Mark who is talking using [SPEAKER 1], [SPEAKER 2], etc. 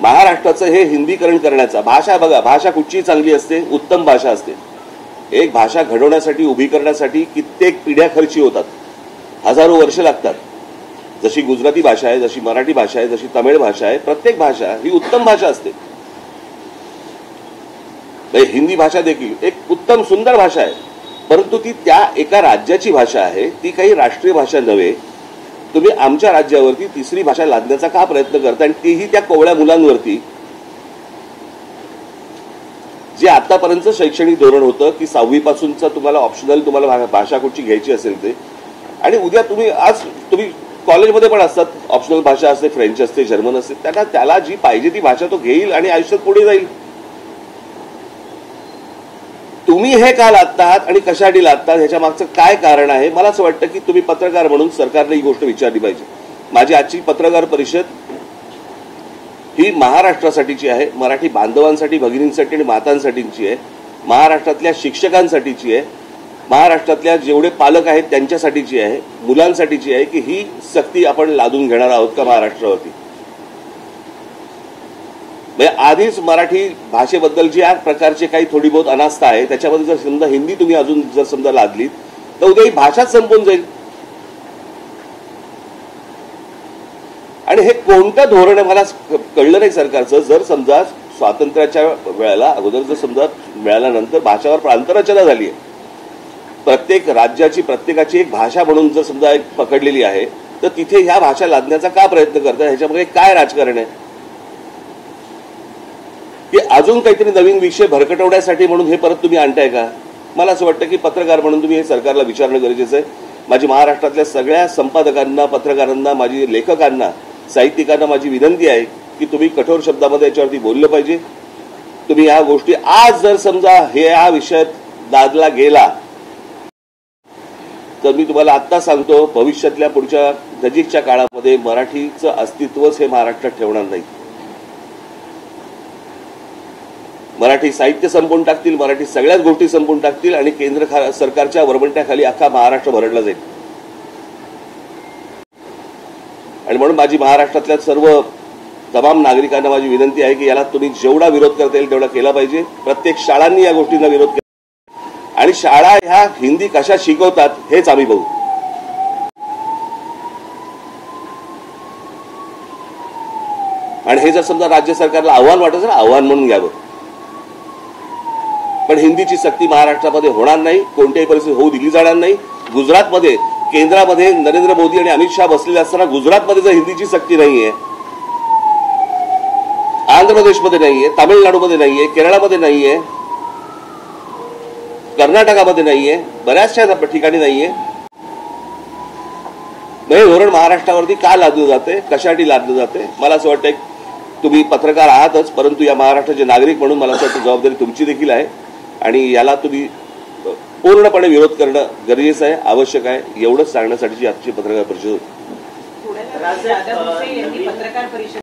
[SPEAKER 1] महाराष्ट्राचं हे हिंदीकरण करण्याचा, भाषा बघा, भाषा कुठची चांगली असते, उत्तम भाषा असते. एक भाषा घडवण्यासाठी, उभी करण्यासाठी कित्येक पिढ्या खर्ची होतात, हजारो वर्ष लागतात. जशी गुजराती भाषा आहे, जशी मराठी भाषा आहे, जशी तमिळ भाषा आहे, प्रत्येक भाषा ही उत्तम भाषा असते. हिंदी भाषा देखील एक उत्तम सुंदर भाषा आहे, परंतु ती त्या एका राज्याची भाषा आहे, ती काही राष्ट्रीय भाषा नव्हे. तुम्ही आमच्या राज्यावरती तिसरी भाषा लादण्याचा का प्रयत्न करता, आणि तीही त्या कोवळ्या मुलांवरती. जे आतापर्यंत शैक्षणिक धोरण होतं की 6वी पासूनचा तुम्हाला ऑप्शनल, तुम्हाला भाषा कुठची घ्यायची असेल ते, आणि उद्या तुम्ही कॉलेजमध्ये पण असतात, ऑप्शनल भाषा असते, फ्रेंच असते, जर्मन असते, त्याला जी पाहिजे ती भाषा तो घेईल आणि आयुष्यात पुढे जाईल. तुम्ही हे का लादतात आणि कशासाठी लादतात, ह्याच्या मागचं काय कारण आहे? मला असं वाटतं की तुम्ही पत्रकार म्हणून सरकारने ही गोष्ट विचारली पाहिजे. माझी आजची पत्रकार परिषद ही महाराष्ट्रासाठीची आहे, मराठी बांधवांसाठी, भगिनींसाठी आणि मातांसाठीची आहे, महाराष्ट्रातल्या शिक्षकांसाठीची आहे, महाराष्ट्रातल्या जेवढे पालक आहेत त्यांच्यासाठीची आहे, मुलांसाठीची आहे, की ही सक्ती आपण लादून घेणार आहोत का महाराष्ट्रावरती. म्हणजे आधीच मराठी भाषेबद्दल जी या प्रकारचे काही थोडी बहुत अनास्था आहे, त्याच्यामध्ये जर समजा हिंदी तुम्ही अजून जर समजा लादलीत तर उद्या ही भाषाच संपून जाईल. आणि हे कोणतं धोरण आहे मला कळलं नाही सरकारचं. जर समजा स्वातंत्र्याच्या वेळेला अगोदर जर समजा मिळाल्यानंतर भाषावर प्रांतरचना झाली आहे, प्रत्येक राज्याची प्रत्येकाची एक भाषा म्हणून जर समजा एक पकडलेली आहे, तर तिथे ह्या भाषा लादण्याचा का प्रयत्न करतात? ह्याच्यामध्ये काय राजकारण आहे की अजून काहीतरी नवीन विषय भरकटवण्यासाठी म्हणून हे परत तुम्ही आणताय का? मला असं वाटतं की पत्रकार म्हणून तुम्ही हे सरकारला विचारणं गरजेचं आहे. माझी महाराष्ट्रातल्या सगळ्या संपादकांना, पत्रकारांना, माझी लेखकांना, साहित्यिकांना माझी विनंती आहे की तुम्ही कठोर शब्दामध्ये याच्यावरती बोललं पाहिजे. तुम्ही ह्या गोष्टी आज जर समजा हा विषय दादला गेला तर मी तुम्हाला आत्ता सांगतो, भविष्यातल्या पुढच्या नजीकच्या काळामध्ये मराठीचं अस्तित्वच हे महाराष्ट्रात ठेवणार नाही. मराठी साहित्य संपवून टाकतील, मराठी सगळ्याच गोष्टी संपवून टाकतील आणि केंद्र सरकारच्या वरवंट्याखाली अख्खा महाराष्ट्र भरडला जाईल. आणि म्हणून माझी महाराष्ट्रातल्या सर्व तमाम नागरिकांना माझी विनंती आहे की याला तुम्ही जेवढा विरोध करता येईल तेवढा केला पाहिजे. प्रत्येक शाळांनी या गोष्टींना विरोध केला आणि शाळा ह्या हिंदी कशा शिकवतात हेच आम्ही बघू. आणि हे जर समजा राज्य सरकारला आव्हान वाटत असेल, आव्हान म्हणून घ्यावं. पण हिंदीची सक्ती महाराष्ट्रामध्ये होणार नाही, कोणत्याही परिस्थितीत होऊ दिली जाणार नाही. गुजरातमध्ये, केंद्रामध्ये नरेंद्र मोदी आणि अमित शहा बसलेले असताना गुजरातमध्ये जर हिंदीची सक्ती नाहीये, आंध्र प्रदेशमध्ये नाहीये, तामिळनाडूमध्ये नाहीये, केरळमध्ये नाहीये, कर्नाटकामध्ये नाहीये, बऱ्याचशा ठिकाणी नाहीये, हे धोरण महाराष्ट्रावरती का लादलं जाते, कशासाठी लादलं जाते? मला असं वाटतं तुम्ही पत्रकार आहातच, परंतु या महाराष्ट्राचे नागरिक म्हणून मला असं वाटतं जबाबदारी तुमची देखील आहे आणि याला तुम्ही पूर्णपणे विरोध करणं गरजेचं आहे, आवश्यक आहे. एवढंच सांगण्यासाठीची आजची पत्रकार परिषद होती.